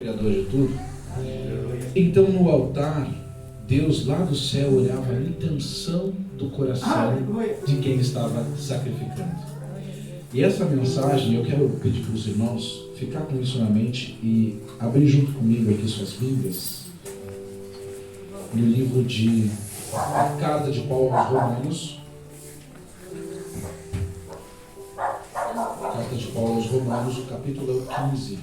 Criador de tudo. Então no altar, Deus lá do céu olhava a intenção do coração de quem estava sacrificando. E essa mensagem eu quero pedir para os irmãos ficar com isso na mente e abrir junto comigo aqui suas Bíblias no livro de a Carta de Paulo aos Romanos. Carta de Paulo aos Romanos, o capítulo 15.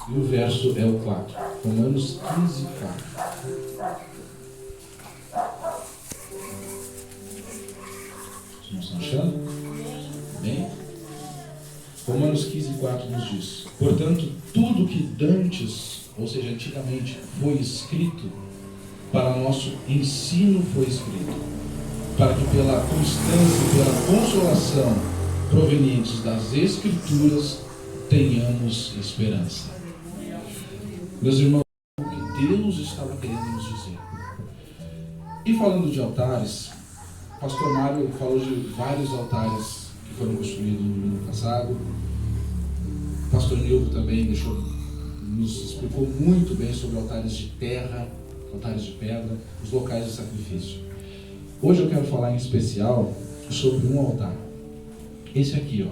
E o verso é o 4. Romanos 15, 4. Vocês não estão achando? Bem? Romanos 15, 4 nos diz: portanto, tudo que dantes, ou seja, antigamente, foi escrito, para nosso ensino foi escrito, para que pela constância e pela consolação provenientes das Escrituras tenhamos esperança. Meus irmãos, o que Deus estava querendo nos dizer. E falando de altares, o pastor Mário falou de vários altares que foram construídos no ano passado. O pastor Nildo também nos explicou muito bem sobre altares de terra, altares de pedra, os locais de sacrifício. Hoje eu quero falar em especial sobre um altar. Esse aqui, ó,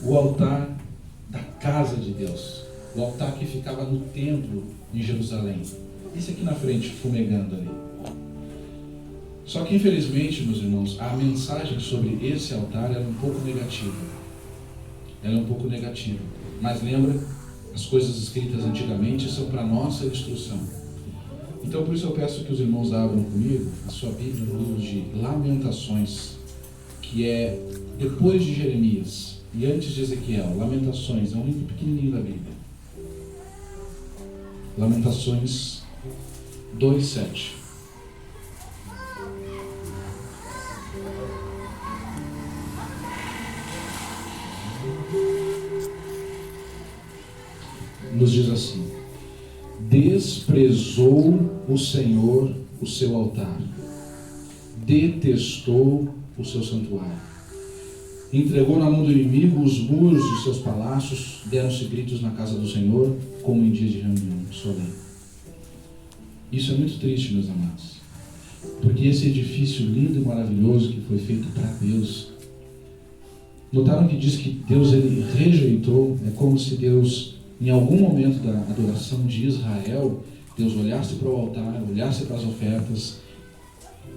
o altar da casa de Deus, o altar que ficava no templo em Jerusalém. Esse aqui na frente, fumegando ali. Só que infelizmente, meus irmãos, a mensagem sobre esse altar era um pouco negativa. Ela é um pouco negativa. Mas lembra, as coisas escritas antigamente são para nossa instrução. Então por isso eu peço que os irmãos abram comigo a sua Bíblia no livro de Lamentações, que é depois de Jeremias e antes de Ezequiel. Lamentações é um livro pequenininho da Bíblia. Lamentações 2:7. Nos diz assim: desprezou o Senhor o seu altar, detestou o seu santuário. Entregou na mão do inimigo os muros dos seus palácios, deram-se gritos na casa do Senhor, como em dia de reunião solene. Isso é muito triste, meus amados, porque esse edifício lindo e maravilhoso que foi feito para Deus, notaram que diz que Deus ele rejeitou. É como se Deus, em algum momento da adoração de Israel, Deus olhasse para o altar, olhasse para as ofertas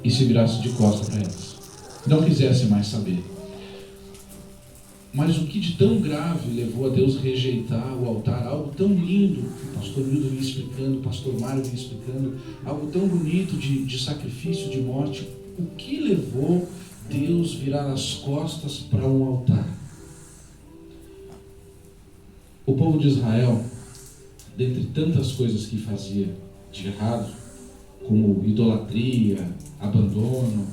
e se virasse de costas para elas, não quisesse mais saber. Mas o que de tão grave levou a Deus rejeitar o altar? Algo tão lindo, o pastor Nildo vinha explicando, o pastor Mário vinha explicando, algo tão bonito de sacrifício, de morte. O que levou Deus virar as costas para um altar? O povo de Israel, dentre tantas coisas que fazia de errado, como idolatria, abandono,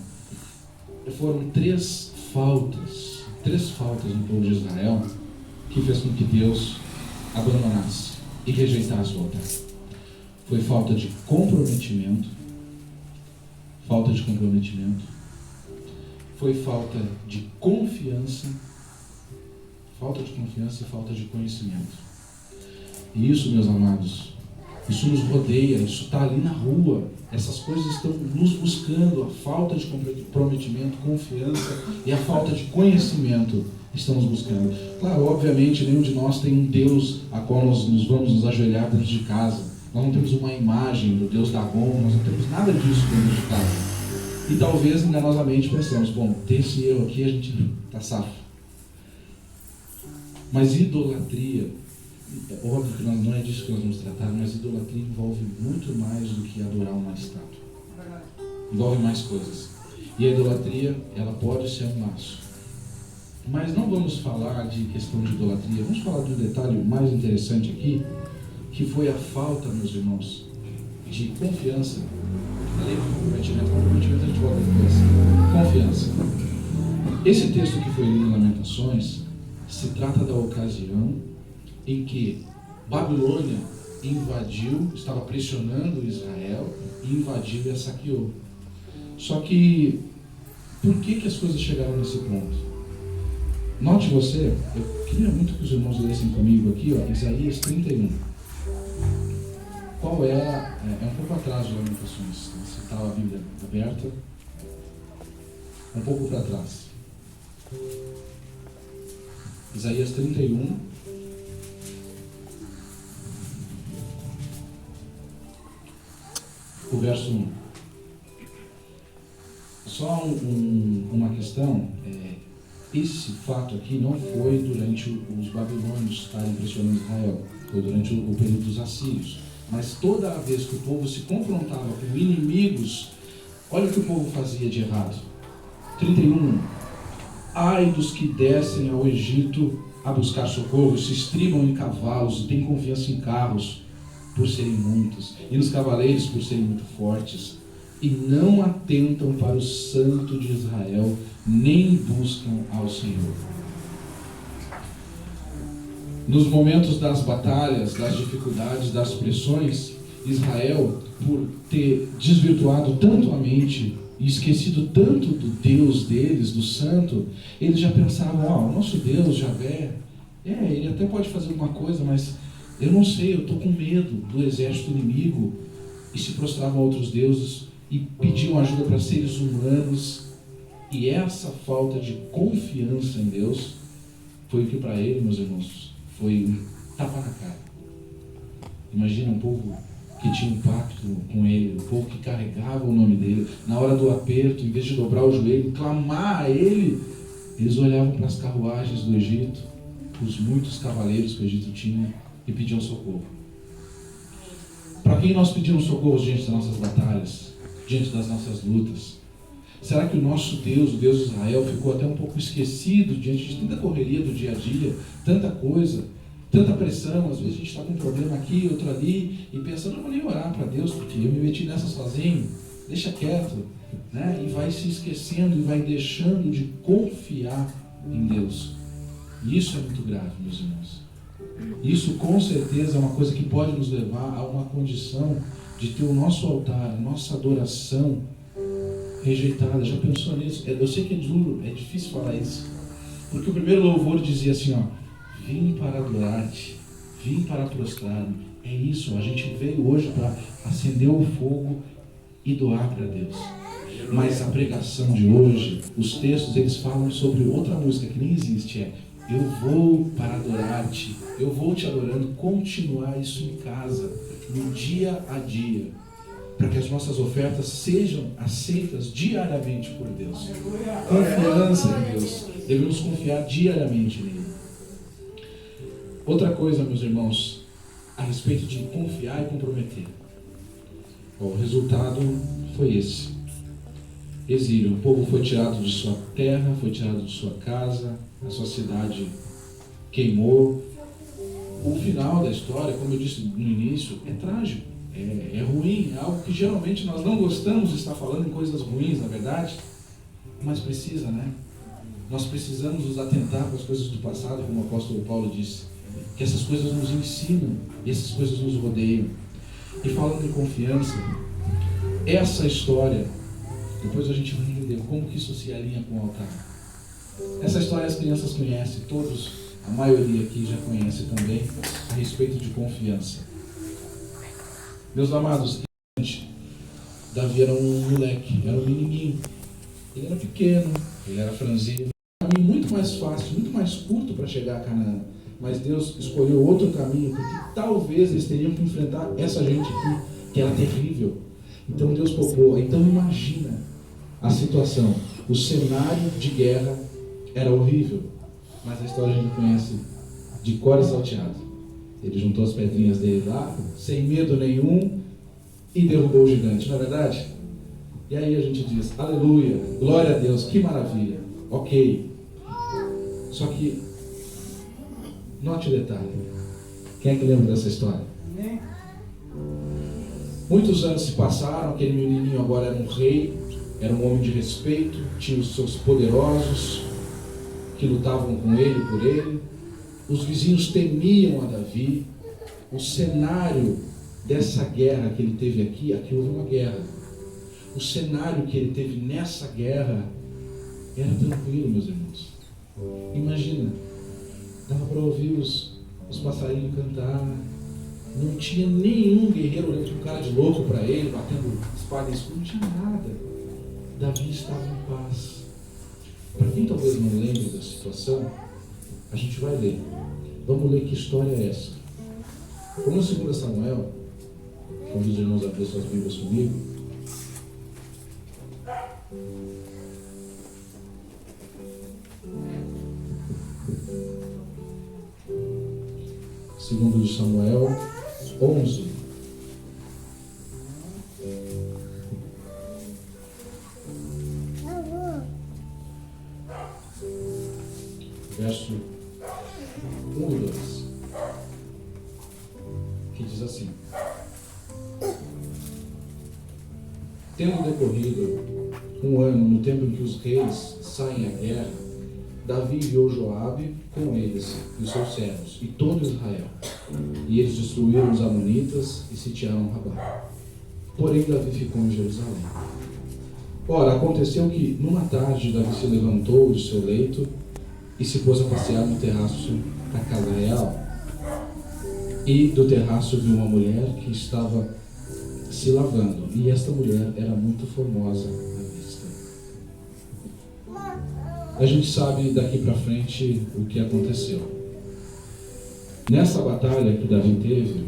foram três faltas no povo de Israel que fez com que Deus abandonasse e rejeitasse o altar. Foi falta de comprometimento, foi falta de confiança e falta de conhecimento. E isso, meus amados, isso nos rodeia, isso está ali na rua. Essas coisas estão nos buscando. A falta de comprometimento, confiança e a falta de conhecimento estão nos buscando. Claro, obviamente, nenhum de nós tem um Deus a qual nós nos vamos nos ajoelhar dentro de casa. Nós não temos uma imagem do Deus Dagon, nós não temos nada disso dentro de casa. E talvez enganosamente pensamos, bom, desse eu aqui a gente está safo. Mas idolatria, é óbvio que não é disso que nós vamos tratar, mas idolatria envolve muito mais do que adorar uma estátua. Envolve mais coisas. E a idolatria, ela pode ser um laço. Mas não vamos falar de questão de idolatria, vamos falar de um detalhe mais interessante aqui, que foi a falta, meus irmãos, de confiança. Falei comprometimento a gente volta depois. Confiança. Esse texto que foi lido em Lamentações se trata da ocasião em que Babilônia invadiu, estava pressionando Israel e invadiu e a saqueou. Só que, por que as coisas chegaram nesse ponto? Note você, eu queria muito que os irmãos lessem comigo aqui, ó, Isaías 31. Qual é um pouco atrás de Lamentações. Se está a Bíblia aberta, um pouco para trás. Isaías 31. O verso 1. Só uma questão, esse fato aqui não foi durante os babilônios estarem pressionando Israel, foi durante o período dos assírios. Mas toda vez que o povo se confrontava com inimigos, olha o que o povo fazia de errado. 31. Ai dos que descem ao Egito a buscar socorro, se estribam em cavalos e têm confiança em carros, por serem muitos, e nos cavaleiros por serem muito fortes, e não atentam para o Santo de Israel, nem buscam ao Senhor. Nos momentos das batalhas, das dificuldades, das pressões, Israel, por ter desvirtuado tanto a mente e esquecido tanto do Deus deles, do Santo, eles já pensavam, o nosso Deus, Javé, ele até pode fazer alguma coisa, mas eu não sei, eu estou com medo do exército inimigo. E se prostravam a outros deuses e pediam ajuda para seres humanos. E essa falta de confiança em Deus foi o que para ele, meus irmãos, foi um tapa na cara. Imagina um povo que tinha um pacto com ele, um povo que carregava o nome dele. Na hora do aperto, em vez de dobrar o joelho e clamar a ele, eles olhavam para as carruagens do Egito, os muitos cavaleiros que o Egito tinha, e pediam socorro. Para quem nós pedimos socorro diante das nossas batalhas, diante das nossas lutas? Será que o nosso Deus, o Deus de Israel, ficou até um pouco esquecido diante de tanta correria do dia a dia, tanta coisa, tanta pressão? Às vezes a gente está com um problema aqui, outro ali, e pensando, não vou nem orar para Deus, porque eu me meti nessa sozinho, deixa quieto, né? E vai se esquecendo e vai deixando de confiar em Deus. E isso é muito grave, meus irmãos. Isso com certeza é uma coisa que pode nos levar a uma condição de ter o nosso altar, a nossa adoração rejeitada. Já pensou nisso? Eu sei que é duro, é difícil falar isso, porque o primeiro louvor dizia assim, vim para adorar-te, vim para prostrar-me. É isso, a gente veio hoje para acender o fogo e doar para Deus. Mas a pregação de hoje, os textos, eles falam sobre outra música que nem existe, eu vou para adorar-te, eu vou te adorando, continuar isso em casa, no dia a dia, para que as nossas ofertas sejam aceitas diariamente por Deus. Confiança em Deus, devemos confiar diariamente nele. Outra coisa, meus irmãos, a respeito de confiar e comprometer. O resultado foi esse. Exílio, o povo foi tirado de sua terra, foi tirado de sua casa, a sua cidade queimou. O final da história, como eu disse no início, é trágico, é ruim, é algo que geralmente nós não gostamos de estar falando em coisas ruins, na verdade, mas precisa, né? Nós precisamos nos atentar para as coisas do passado, como o apóstolo Paulo disse, que essas coisas nos ensinam, e essas coisas nos rodeiam. E falando em confiança, essa história, depois a gente vai entender como que isso se alinha com o altar. Essa história as crianças conhecem, todos, a maioria aqui já conhece também, a respeito de confiança. Meus amados, Davi era um moleque, era um menininho. Ele era pequeno, ele era franzino. Um caminho muito mais fácil, muito mais curto para chegar a Canaã. Mas Deus escolheu outro caminho, porque talvez eles teriam que enfrentar essa gente aqui, que era terrível. Então Deus poupou. Então imagina a situação. O cenário de guerra era horrível, mas a história a gente conhece de cor e salteado. Ele juntou as pedrinhas dele lá, sem medo nenhum, e derrubou o gigante, não é verdade? E aí a gente diz, aleluia, glória a Deus, que maravilha, ok. Só que, note o detalhe. Quem é que lembra dessa história? Muitos anos se passaram, aquele menininho agora era um rei, era um homem de respeito, tinha os seus poderosos que lutavam com ele, por ele. Os vizinhos temiam a Davi. O cenário dessa guerra que ele teve aqui houve uma guerra. O cenário que ele teve nessa guerra era tranquilo, meus irmãos. Imagine imagina, dava para ouvir os passarinhos cantar, não tinha nenhum guerreiro olhando com cara de louco para ele, batendo espada e escudo, não tinha nada. Davi estava em paz. Para quem talvez não lembre da situação, a gente vai ler. Vamos ler que história é essa. Vamos no 2 Samuel, quando os irmãos abriram suas Bíblias comigo. Segundo de Samuel 11. Verso 1 e 2. Que diz assim: Tendo decorrido um ano no tempo em que os reis saem à guerra, Davi enviou Joabe com eles e os seus servos e todo Israel. E eles destruíram os amonitas e sitiaram Rabá. Porém Davi ficou em Jerusalém. Ora, aconteceu que numa tarde Davi se levantou de seu leito e se pôs a passear no terraço da casa real. E do terraço viu uma mulher que estava se lavando, e esta mulher era muito formosa à vista. A gente sabe daqui para frente o que aconteceu. Nessa batalha que Davi teve,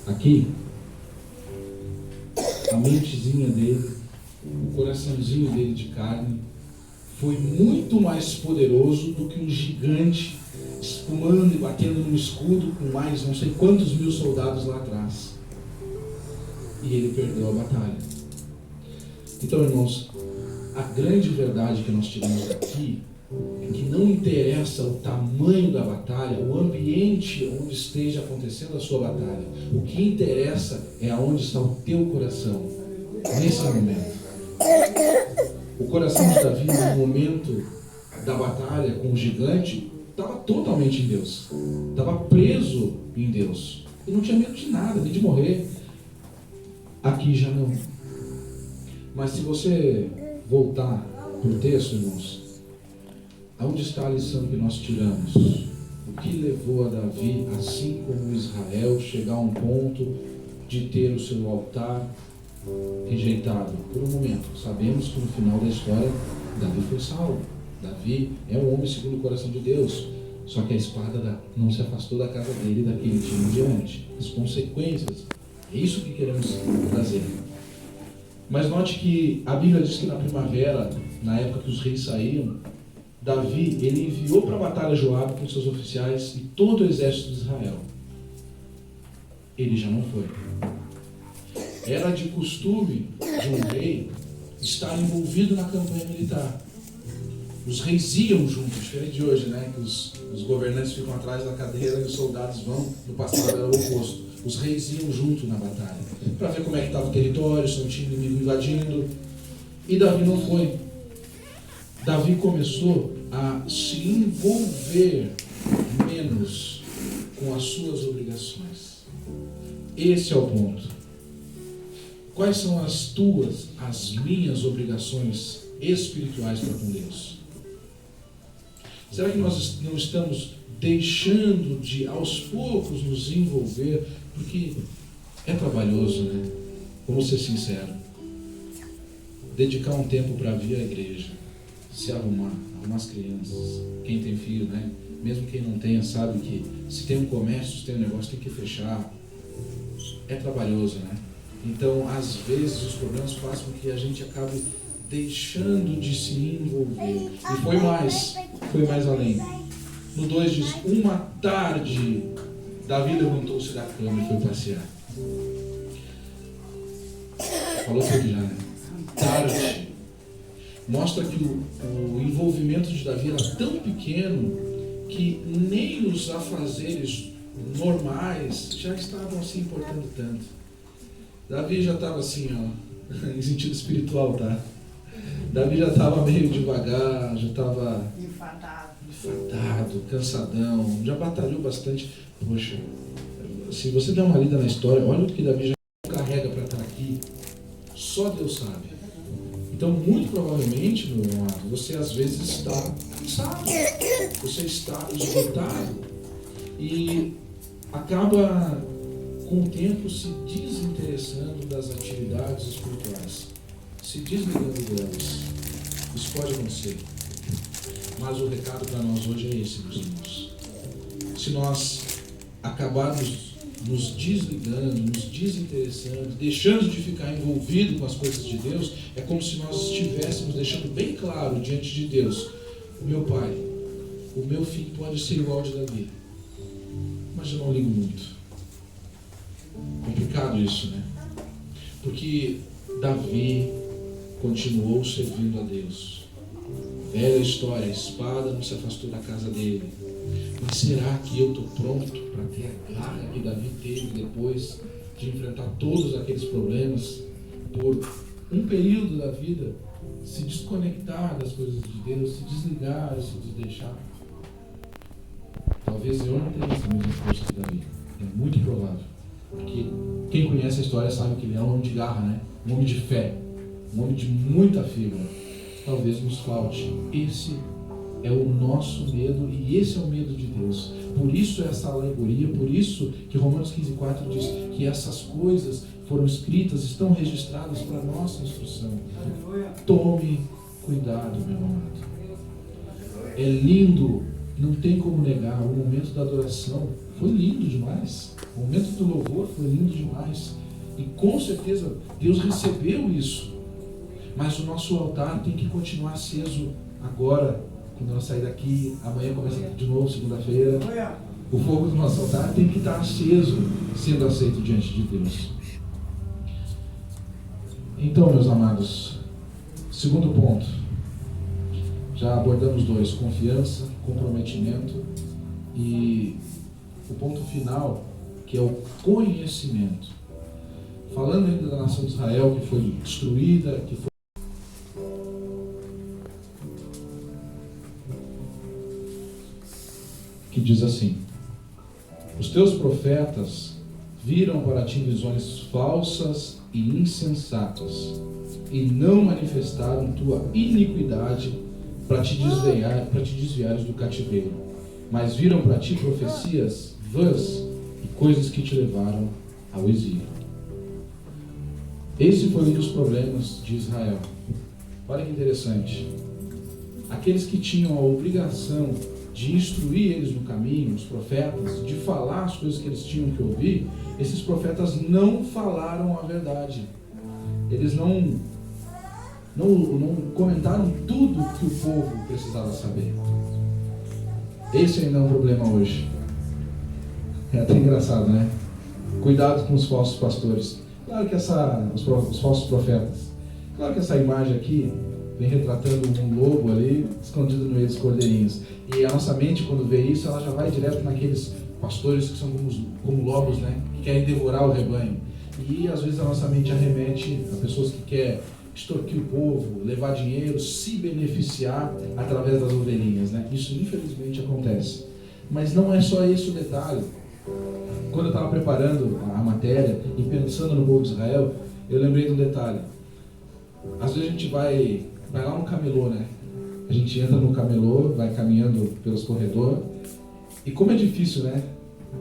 aqui, a mentezinha dele, o coraçãozinho dele de carne, foi muito mais poderoso do que um gigante espumando e batendo no escudo com mais não sei quantos mil soldados lá atrás. E ele perdeu a batalha. Então, irmãos, a grande verdade que nós tiramos daqui é que não interessa o tamanho da batalha, o ambiente onde esteja acontecendo a sua batalha. O que interessa é aonde está o teu coração nesse momento. O coração de Davi, no momento da batalha com o gigante, estava totalmente em Deus. Estava preso em Deus. E não tinha medo de nada, nem de morrer. Aqui já não. Mas se você voltar para o texto, irmãos, aonde está a lição que nós tiramos? O que levou a Davi, assim como Israel, chegar a um ponto de ter o seu altar rejeitado? Por um momento, sabemos que no final da história, Davi foi salvo. Davi é um homem segundo o coração de Deus. Só que a espada não se afastou da casa dele daquele dia em diante. As consequências, é isso que queremos trazer. Mas note que a Bíblia diz que na primavera, na época que os reis saíam, Davi, ele enviou para a batalha Joabe com seus oficiais e todo o exército de Israel. Ele já não foi. Era de costume de um rei estar envolvido na campanha militar. Os reis iam juntos, diferente de hoje, né? Que os governantes ficam atrás da cadeira e os soldados vão. No passado era o oposto. Os reis iam junto na batalha, para ver como é que estava o território, se não tinha inimigo invadindo. E Davi não foi. Davi começou a se envolver menos com as suas obrigações. Esse é o ponto. Quais são as tuas, as minhas obrigações espirituais para com Deus? Será que nós não estamos deixando de, aos poucos, nos envolver? Porque é trabalhoso, né? Vamos ser sinceros. Dedicar um tempo para vir à igreja, se arrumar as crianças. Quem tem filho, né? Mesmo quem não tenha, sabe que se tem um comércio, se tem um negócio, tem que fechar. É trabalhoso, né? Então, às vezes, os problemas fazem com que a gente acabe deixando de se envolver. E foi mais além. No 2 diz, uma tarde, Davi levantou-se da cama e foi passear. Falou tudo já, né? Tarde. Mostra que o envolvimento de Davi era tão pequeno que nem os afazeres normais já estavam assim importando tanto. Davi já estava assim, ó, em sentido espiritual, tá? Davi já estava meio devagar, já estava enfadado, cansadão, já batalhou bastante. Poxa, se você der uma lida na história, olha o que Davi já carrega para estar aqui, só Deus sabe. Então, muito provavelmente, meu amado, você às vezes está cansado, você está esgotado e acaba com o tempo se desinteressando das atividades espirituais, se desligando delas. Isso pode acontecer. Mas o recado para nós hoje é esse, meus irmãos. Se nós acabarmos nos desligando, nos desinteressando, deixando de ficar envolvido com as coisas de Deus, é como se nós estivéssemos deixando bem claro diante de Deus: meu pai, o meu fim pode ser igual ao de Davi, mas eu não ligo muito. Complicado isso, né? Porque Davi continuou servindo a Deus. Velha história, a espada não se afastou da casa dele. Mas será que eu estou pronto para ter a garra que Davi teve depois de enfrentar todos aqueles problemas, por um período da vida, se desconectar das coisas de Deus, se desligar, se desdeixar? Talvez eu não tenha essa mesma força que Davi. É muito provável. Porque quem conhece a história sabe que ele é um homem de garra, né? Um homem de fé, um homem de muita fibra. Talvez nos falte. Esse é o nosso medo e esse é o medo de Deus. Por isso essa alegoria, por isso que Romanos 15,4 diz que essas coisas foram escritas, estão registradas para a nossa instrução. Tome cuidado, meu amado. É lindo, não tem como negar, o momento da adoração foi lindo demais. O momento do louvor foi lindo demais. E com certeza Deus recebeu isso. Mas o nosso altar tem que continuar aceso agora, quando nós sair daqui. Amanhã começa de novo, segunda-feira. O fogo do nosso altar tem que estar aceso, sendo aceito diante de Deus. Então, meus amados, segundo ponto. Já abordamos dois: confiança, comprometimento. E o ponto final, que é o conhecimento. Falando ainda da nação de Israel, que foi destruída, que diz assim: os teus profetas viram para ti visões falsas e insensatas, e não manifestaram tua iniquidade para te desviares do cativeiro, mas viram para ti profecias vãs e coisas que te levaram ao exílio. Esse foi um dos problemas de Israel. Olha que interessante. Aqueles que tinham a obrigação de instruir eles no caminho, os profetas, de falar as coisas que eles tinham que ouvir, esses profetas não falaram a verdade. Eles não comentaram tudo que o povo precisava saber. Esse ainda é um problema hoje. É até engraçado, né? Cuidado com os falsos pastores. Claro que os falsos profetas. Claro que essa imagem aqui vem retratando um lobo ali, escondido no meio dos cordeirinhos. E a nossa mente, quando vê isso, ela já vai direto naqueles pastores que são como lobos, né? Que querem devorar o rebanho. E às vezes a nossa mente arremete a pessoas que querem extorquir o povo, levar dinheiro, se beneficiar através das ovelhinhas, né? Isso infelizmente acontece. Mas não é só esse o detalhe. Quando eu estava preparando a matéria e pensando no povo de Israel, eu lembrei de um detalhe. Às vezes a gente vai lá no camelô, né? A gente entra no camelô, vai caminhando pelos corredores, e como é difícil, né?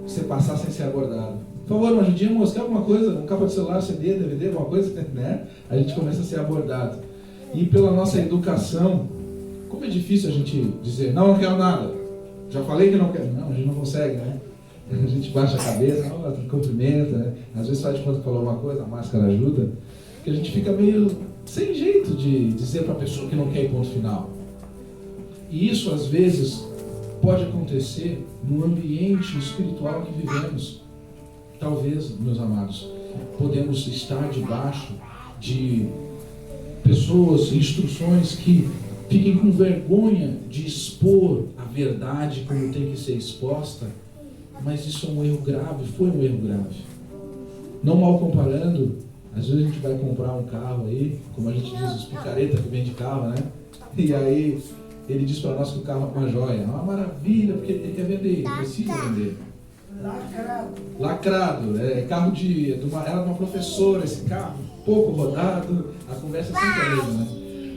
Você passar sem ser abordado. Por favor, uma ajudinha, moço, quer alguma coisa? Um capa de celular, CD, DVD, alguma coisa, né? A gente começa a ser abordado. E pela nossa educação, como é difícil a gente dizer: não quero nada. Já falei que não quero. Não, a gente não consegue, né? A gente baixa a cabeça, cumprimenta, né? Às vezes só de quando falou uma coisa, a máscara ajuda. Porque a gente fica meio sem jeito de dizer para a pessoa que não quer ir ponto final. E isso, às vezes, pode acontecer no ambiente espiritual que vivemos. Talvez, meus amados, podemos estar debaixo de pessoas, instruções que fiquem com vergonha de expor a verdade como tem que ser exposta, mas isso é um erro grave, foi um erro grave. Não mal comparando, às vezes a gente vai comprar um carro aí, como a gente diz, os picareta que vende carro, né? E aí ele diz para nós que o carro é uma joia, é uma maravilha, porque ele quer vender, ele precisa vender. Lacrado, é carro era de uma professora esse carro, pouco rodado, a conversa sempre é a mesma, né?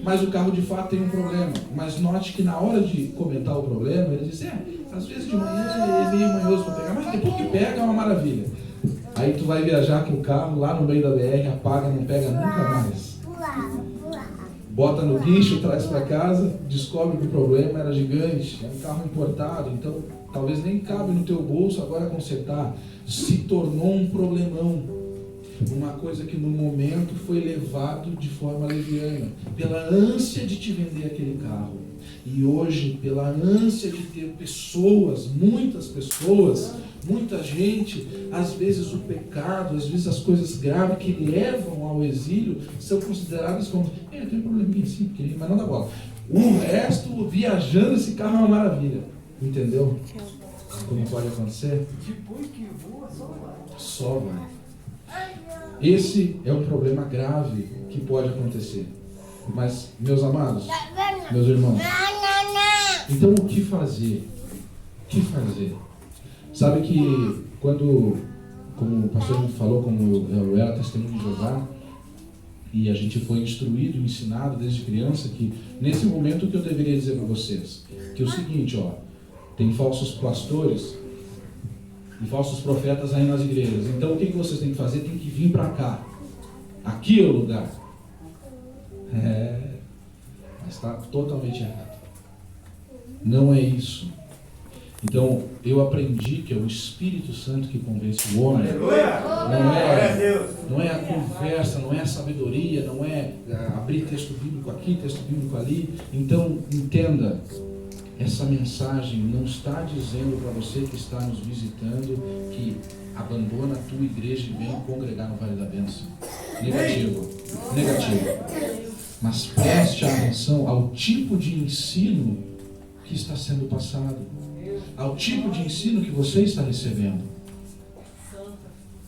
mas o carro de fato tem um problema. Mas note que na hora de comentar o problema, ele diz, às vezes de manhã é meio manhoso para pegar, mas depois que pega é uma maravilha. Aí tu vai viajar com o carro lá no meio da BR, apaga, não pega nunca mais. Bota no guincho, traz para casa, descobre que o problema era gigante, é um carro importado, então talvez nem cabe no teu bolso agora consertar. Se tornou um problemão, uma coisa que no momento foi levado de forma leviana, pela ânsia de te vender aquele carro. E hoje, pela ânsia de ter pessoas, muitas pessoas, muita gente, às vezes o pecado, às vezes as coisas graves que levam ao exílio são consideradas como, tem um probleminha assim, pequenininho, mas não dá bola. O resto, viajando, esse carro é uma maravilha. Entendeu? Como pode acontecer? Depois que voa, só vai. Esse é um problema grave que pode acontecer. Mas, meus amados, meus irmãos, então o que fazer? O que fazer? Sabe que quando, como o pastor me falou, como eu era testemunho de Jeová, e a gente foi instruído, ensinado desde criança, que nesse momento o que eu deveria dizer para vocês? Que é o seguinte, tem falsos pastores e falsos profetas aí nas igrejas. Então o que vocês têm que fazer? Tem que vir para cá. Aqui é o lugar. Mas está totalmente errado. Não é isso. Então eu aprendi que é o Espírito Santo que convence o homem. Não é a conversa, não é a sabedoria, não é abrir texto bíblico aqui, texto bíblico ali. Então entenda, essa mensagem não está dizendo para você que está nos visitando que abandona a tua igreja e vem congregar no Vale da Bênção. Negativo. Mas preste atenção ao tipo de ensino que está sendo passado, ao tipo de ensino que você está recebendo.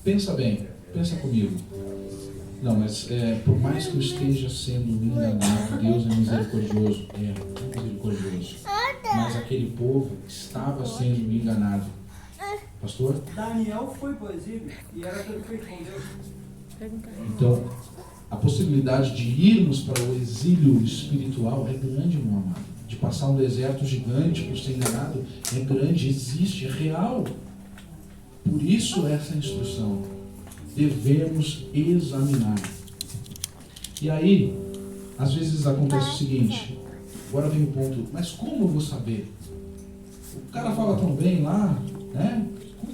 Pensa bem, pensa comigo. Não, mas por mais que eu esteja sendo enganado, Deus é misericordioso. É misericordioso. Mas aquele povo estava sendo enganado. Pastor? Daniel foi para o exílio e era tudo feito com Deus. Então, a possibilidade de irmos para o exílio espiritual é grande, meu amado. De passar um deserto gigante por ser enganado é grande, existe, é real. Por isso essa instrução. Devemos examinar. E aí, às vezes acontece o seguinte, agora vem o ponto, mas como eu vou saber? O cara fala tão bem lá, né?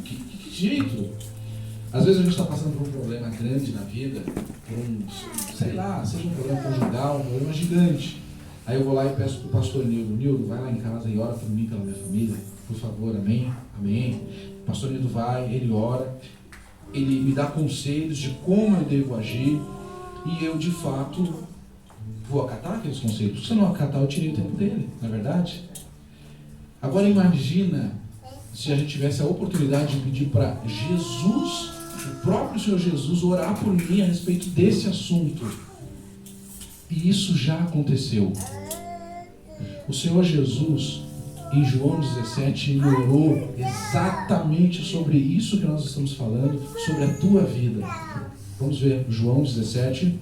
Que jeito? Às vezes a gente está passando por um problema grande na vida, por seja um problema conjugal, um problema gigante. Aí eu vou lá e peço para o pastor Nildo, vai lá em casa e ora por mim, pela minha família, por favor, amém? Amém. O pastor Nildo vai, ele ora, ele me dá conselhos de como eu devo agir e eu, de fato, vou acatar aqueles conselhos. Se eu não acatar, eu tirei o tempo dele, não é verdade? Agora imagina se a gente tivesse a oportunidade de pedir para Jesus, o próprio Senhor Jesus, orar por mim a respeito desse assunto. E isso já aconteceu. O Senhor Jesus, em João 17, ele orou exatamente sobre isso que nós estamos falando, sobre a tua vida. Vamos ver, João 17.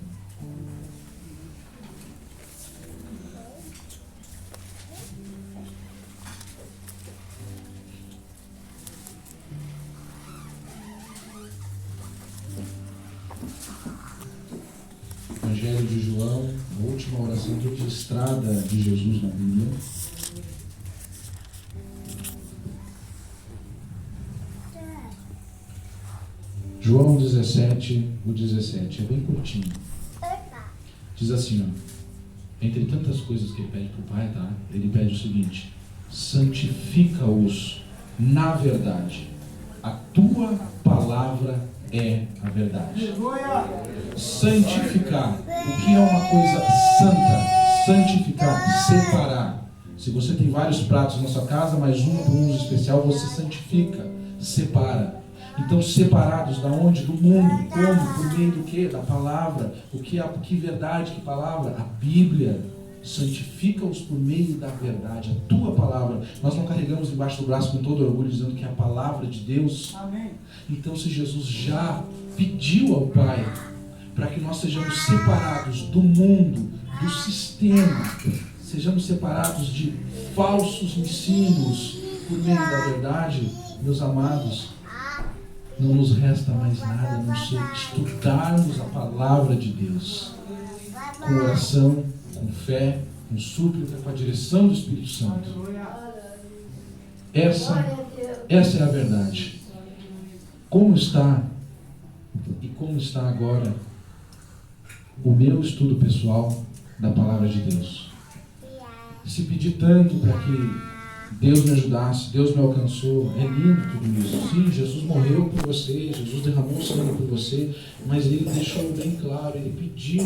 Evangelho de João, a última oração registrada de Jesus na Bíblia. João 17, o 17, é bem curtinho. Diz assim, entre tantas coisas que ele pede para o Pai, tá? Ele pede o seguinte: santifica-os na verdade. A tua palavra é a verdade. Santificar. O que é uma coisa santa? Santificar, separar. Se você tem vários pratos na sua casa, mas um por uso especial, você santifica, separa. Então, separados da onde? Do mundo. Como? Por meio do quê? Da palavra. Que verdade, que palavra? A Bíblia. Santifica-os por meio da verdade, a tua palavra. Nós não carregamos embaixo do braço com todo orgulho, dizendo que é a palavra de Deus. Amém. Então, se Jesus já pediu ao Pai para que nós sejamos separados do mundo, do sistema, sejamos separados de falsos ensinos por meio da verdade, meus amados, não nos resta mais nada a não ser estudarmos a palavra de Deus com oração, com fé, com súplica, com a direção do Espírito Santo. Essa é a verdade. Como está agora o meu estudo pessoal da palavra de Deus? Se pedir tanto para que Deus me ajudasse, Deus me alcançou, é lindo tudo isso. Sim, Jesus morreu por você, Jesus derramou sangue por você, mas Ele deixou bem claro, Ele pediu